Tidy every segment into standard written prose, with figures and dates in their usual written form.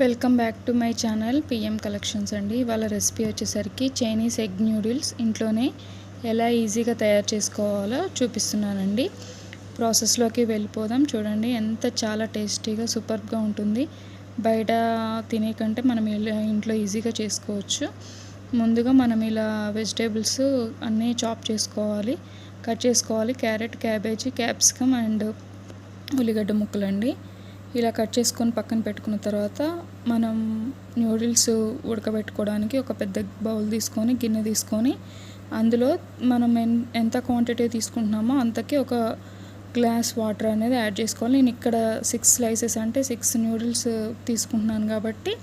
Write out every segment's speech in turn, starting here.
Welcome back to my channel PM collections అండి. ఇవాళ recipe వచ్చేసరికి చైనీస్ ఎగ్ న్యూడిల్స్ ఇంట్లోనే ఎలా ఈజీగా తయారు చేసుకోవాలో చూపిస్తున్నానండి. ప్రాసెస్లోకి వెళ్ళిపోదాం. చూడండి చాలా టేస్టీగా సూపర్గా ఉంటుంది. బయట తినే కంటే మనం ఇంట్లో ఈజీగా చేసుకోవచ్చు. ముందుగా మనం ఇలా వెజిటేబుల్స్ అన్నీ చాప్ చేసుకోవాలి, కట్ చేసుకోవాలి. క్యారెట్, క్యాబేజీ, క్యాప్సికమ్ అండ్ ఉల్లిగడ్డ ముక్కలండి. ఇలా కట్ చేసుకొని పక్కన పెట్టుకున్న తర్వాత మనం న్యూడిల్స్ ఉడకబెట్టుకోవడానికి ఒక పెద్ద బౌల్ తీసుకొని, గిన్నె తీసుకొని, అందులో మనం ఎంత క్వాంటిటీ తీసుకుంటున్నామో అంతకి ఒక గ్లాస్ వాటర్ అనేది యాడ్ చేసుకోవాలి. నేను ఇక్కడ 6 స్లైసెస్ అంటే 6 న్యూడిల్స్ తీసుకుంటున్నాను కాబట్టి,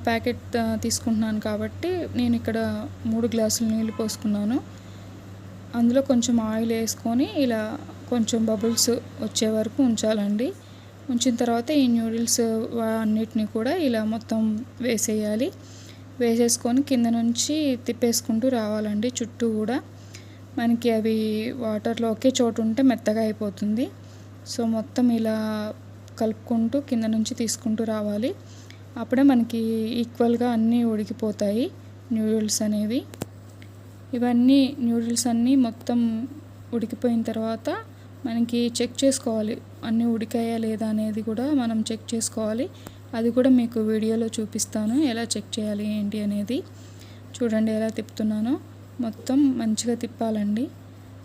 ప్యాకెట్ తీసుకుంటున్నాను కాబట్టి నేను ఇక్కడ 3 గ్లాసులు నీళ్ళు పోసుకున్నాను. అందులో కొంచెం ఆయిల్ వేసుకొని ఇలా కొంచెం బబుల్స్ వచ్చే వరకు ఉంచాలండి. ఉంచిన తర్వాత ఈ న్యూడిల్స్ అన్నిటిని కూడా ఇలా మొత్తం వేసేయాలి. వేసేసుకొని కింద నుంచి తిప్పేసుకుంటూ రావాలండి. చుట్టూ కూడా మనకి అవి వాటర్లో ఒకే చోటు ఉంటే మెత్తగా అయిపోతుంది. సో మొత్తం ఇలా కలుపుకుంటూ కింద నుంచి తీసుకుంటూ రావాలి. అప్పుడే మనకి ఈక్వల్గా అన్నీ ఉడికిపోతాయి న్యూడిల్స్ అనేవి. ఇవన్నీ న్యూడిల్స్ అన్నీ మొత్తం ఉడికిపోయిన తర్వాత మనకి చెక్ చేసుకోవాలి, అన్నీ ఉడికాయా లేదా అనేది కూడా మనం చెక్ చేసుకోవాలి. అది కూడా మీకు వీడియోలో చూపిస్తాను ఎలా చెక్ చేయాలి ఏంటి అనేది. చూడండి ఎలా తిప్పుతున్నానో. మొత్తం మంచిగా తిప్పాలండి.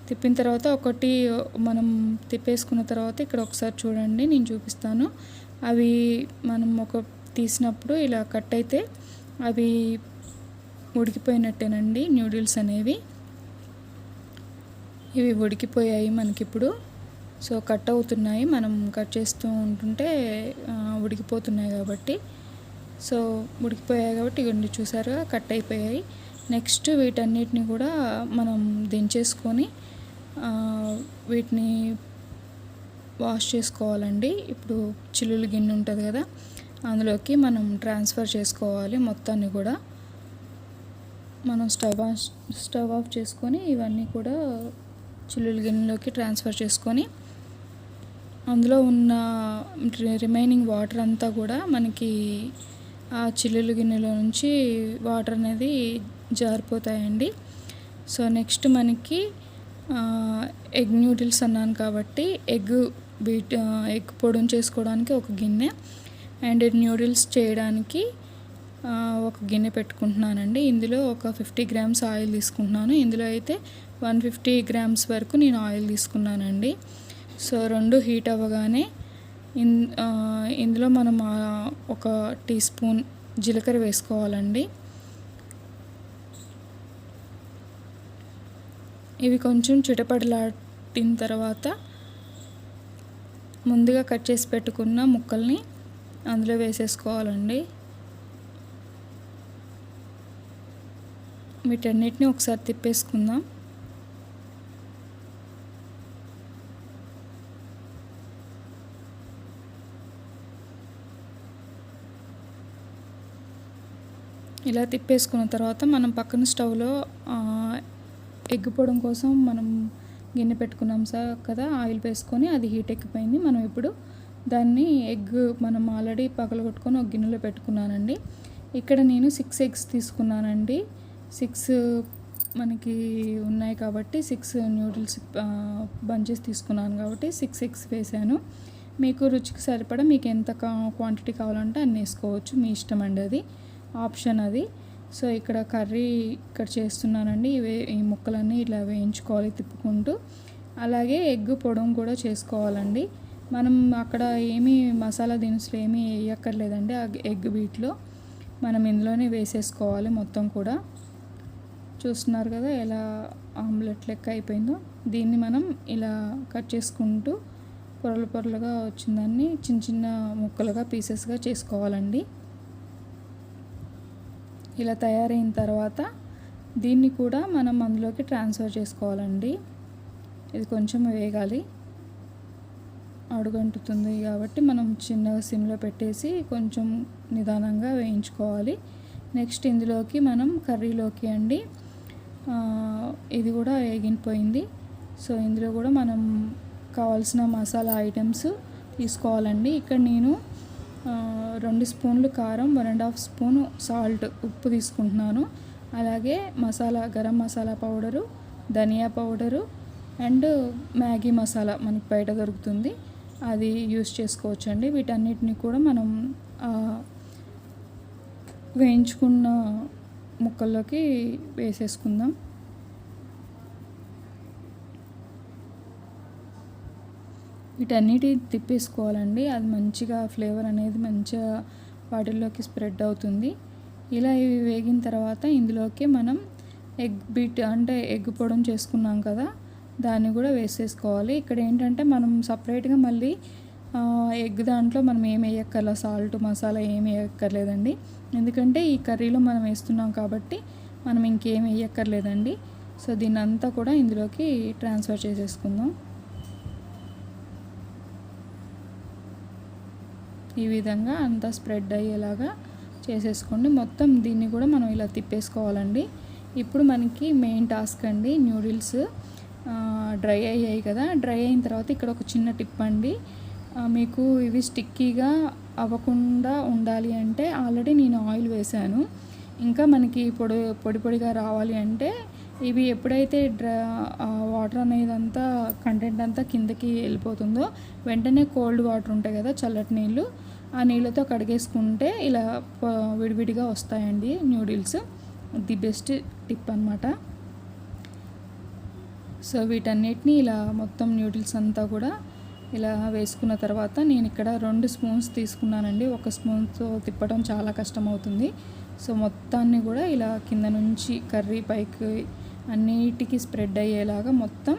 తిప్పిన తర్వాత ఒకటి మనం తిప్పేసుకున్న తర్వాత ఇక్కడ ఒకసారి చూడండి, నేను చూపిస్తాను. అవి మనం తీసినప్పుడు ఇలా కట్ అయితే అవి ఉడికిపోయినట్టేనండి న్యూడిల్స్ అనేవి. ఇవి ఉడికిపోయాయి మనకిప్పుడు. సో కట్ అవుతున్నాయి, మనం కట్ చేస్తూ ఉంటుంటే ఉడికిపోతున్నాయి కాబట్టి. సో ఉడికిపోయాయి కాబట్టి ఇవన్నీ చూసారుగా కట్ అయిపోయాయి. నెక్స్ట్ వీటన్నిటిని కూడా మనం దించేసుకొని వీటిని వాష్ చేసుకోవాలండి. ఇప్పుడు చిల్లులు గిన్నె ఉంటుంది కదా, అందులోకి మనం ట్రాన్స్ఫర్ చేసుకోవాలి మొత్తాన్ని కూడా. మనం స్టవ్ ఆఫ్ చేసుకొని ఇవన్నీ కూడా చిల్లుల గిన్నెలోకి ట్రాన్స్ఫర్ చేసుకొని, అందులో ఉన్న రిమైనింగ్ వాటర్ అంతా కూడా మనకి ఆ చిల్లుల గిన్నెలో నుంచి వాటర్ అనేది జారిపోతాయండి. సో నెక్స్ట్ మనకి ఎగ్ న్యూడిల్స్ అన్నాను కాబట్టి ఎగ్ పొడిని చేసుకోవడానికి ఒక గిన్నె అండ్ న్యూడిల్స్ చేయడానికి ఒక గిన్నె పెట్టుకుంటున్నానండి. ఇందులో ఒక 50 గ్రామ్స్ ఆయిల్ తీసుకుంటున్నాను. ఇందులో అయితే 150 గ్రామ్స్ వరకు నేను ఆయిల్ తీసుకున్నానండి. సో రెండు హీట్ అవ్వగానే ఇందులో మనం ఒక టీ స్పూన్ జీలకర్ర వేసుకోవాలండి. ఇవి కొంచెం చిటపటలాడిన తర్వాత ముందుగా కట్ చేసి పెట్టుకున్న ముక్కల్ని అందులో వేసేసుకోవాలండి. వీటన్నిటిని ఒకసారి తిప్పేసుకుందాం. ఇలా తిప్పేసుకున్న తర్వాత మనం పక్కన స్టవ్లో ఎగ్ పొడం కోసం మనం గిన్నె పెట్టుకున్నాం కదా, ఆయిల్ వేసుకొని అది హీట్ ఎక్కిపోయింది. మనం ఇప్పుడు దాన్ని మనం ఆల్రెడీ పగలగొట్టుకొని ఒక గిన్నెలో పెట్టుకున్నానండి. ఇక్కడ నేను 6 ఎగ్స్ తీసుకున్నానండి. 6 మనకి ఉన్నాయి కాబట్టి 6 న్యూడిల్స్ బంచెస్ తీసుకున్నాను కాబట్టి 6 ఎగ్స్ వేసాను. మీకు రుచికి సరిపడా మీకు ఎంత క్వాంటిటీ కావాలంటే అన్ని వేసుకోవచ్చు, మీ ఇష్టం అండి, అది ఆప్షన్ అది. సో ఇక్కడ కర్రీ చేస్తున్నానండి. ఈ ముక్కలన్నీ ఇలా వేయించుకోవాలి తిప్పుకుంటూ. అలాగే ఎగ్ పొడం కూడా చేసుకోవాలండి. మనం అక్కడ ఏమీ మసాలా దినుసులు ఏమీ వేయక్కర్లేదండి. ఆ ఎగ్ బీట్లో మనం ఇందులోనే వేసేసుకోవాలి మొత్తం కూడా. చూస్తున్నారు కదా ఎలా ఆమ్లెట్ లెక్క అయిపోయిందో. దీన్ని మనం ఇలా కట్ చేసుకుంటూ పొరలుగా వచ్చిందాన్ని చిన్న చిన్న ముక్కలుగా పీసెస్గా చేసుకోవాలండి. ఇలా తయారైన తర్వాత దీన్ని కూడా మనం అందులోకి ట్రాన్స్ఫర్ చేసుకోవాలండి. ఇది కొంచెం వేగాలి, అడుగంటుతుంది కాబట్టి మనం చిన్నగా సిమ్లో పెట్టేసి కొంచెం నిదానంగా వేయించుకోవాలి. నెక్స్ట్ ఇందులోకి మనం కర్రీలోకి అండి ఇది కూడా వేగిపోయింది. సో ఇందులో కూడా మనం కావాల్సిన మసాలా ఐటమ్స్ తీసుకోవాలండి. ఇక్కడ నేను 2 స్పూన్లు కారం, 1½ స్పూన్ సాల్ట్ ఉప్పు తీసుకుంటున్నాను. అలాగే మసాలా, గరం మసాలా పౌడరు, ధనియా పౌడరు అండ్ మ్యాగీ మసాలా మనకి బయట దొరుకుతుంది, అది యూస్ చేసుకోవచ్చండి. వీటన్నిటిని కూడా మనం వేయించుకున్న ముక్కల్లోకి వేసేసుకుందాం. వీటన్నిటి తిప్పేసుకోవాలండి. అది మంచిగా ఫ్లేవర్ అనేది మంచిగా వాటిల్లోకి స్ప్రెడ్ అవుతుంది. ఇలా ఇవి వేగిన తర్వాత ఇందులోకి మనం ఎగ్ పొడిని చేసుకున్నాం కదా, దాన్ని కూడా వేసేసుకోవాలి. ఇక్కడ ఏంటంటే మనం సపరేట్గా మళ్ళీ ఎగ్ దాంట్లో మనం ఏం వేయక్కర్లేదు, సాల్ట్ మసాలా ఏం వేయక్కర్లేదండి. ఎందుకంటే ఈ కర్రీలో మనం వేస్తున్నాం కాబట్టి మనం ఇంకేం వేయక్కర్లేదండి. సో దీన్ని అంతా కూడా ఇందులోకి ట్రాన్స్ఫర్ చేసేసుకుందాం. ఈ విధంగా అంతా స్ప్రెడ్ అయ్యేలాగా చేసేసుకోండి. మొత్తం దీన్ని కూడా మనం ఇలా తిప్పేసుకోవాలండి. ఇప్పుడు మనకి మెయిన్ టాస్క్ అండి, న్యూడిల్స్ డ్రై అయ్యాయి కదా. డ్రై అయిన తర్వాత ఇక్కడ ఒక చిన్న టిప్ అండి, మీకు ఇవి స్టిక్కీగా అవ్వకుండా ఉండాలి అంటే ఆల్రెడీ నేను ఆయిల్ వేసాను. ఇంకా మనకి పొడిగా రావాలి అంటే ఇవి ఎప్పుడైతే వాటర్ అనేది అంతా కంటెంట్ అంతా కిందకి వెళ్ళిపోతుందో వెంటనే కోల్డ్ వాటర్ ఉంటాయి కదా, చల్లటి నీళ్ళు, ఆ నీళ్ళతో కడిగేసుకుంటే ఇలా విడివిడిగా వస్తాయండి న్యూడిల్స్. ది బెస్ట్ టిప్ అన్నమాట. సో వీటన్నిటిని ఇలా మొత్తం న్యూడిల్స్ అంతా కూడా ఇలా వేసుకున్న తర్వాత నేను ఇక్కడ 2 స్పూన్స్ తీసుకున్నానండి. 1 స్పూన్తో తిప్పడం చాలా కష్టం అవుతుంది. సో మొత్తాన్ని కూడా ఇలా కింద నుంచి కర్రీ పైకి అన్నిటికీ స్ప్రెడ్ అయ్యేలాగా మొత్తం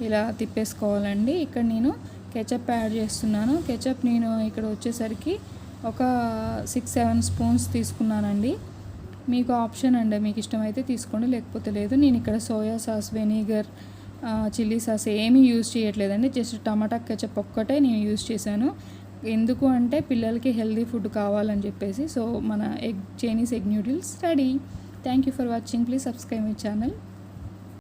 ఇలా తిప్పేసుకోవాలండి. ఇక్కడ నేను కెచప్ యాడ్ చేస్తున్నాను. కెచప్ నేను ఇక్కడ వచ్చేసరికి ఒక 6-7 స్పూన్స్ తీసుకున్నానండి. మీకు ఆప్షన్ అండి, మీకు ఇష్టమైతే తీసుకోండి, లేకపోతే లేదు. నేను ఇక్కడ soya sauce, vinegar, chilli sauce ఏమీ యూజ్ చేయట్లేదండి. జస్ట్ టమాటా కెచప్ ఒక్కటే నేను యూజ్ చేశాను. ఎందుకు అంటే పిల్లలకి హెల్దీ ఫుడ్ కావాలని చెప్పేసి. సో మన Chinese egg noodles ready. Thank you for watching. Please subscribe my channel.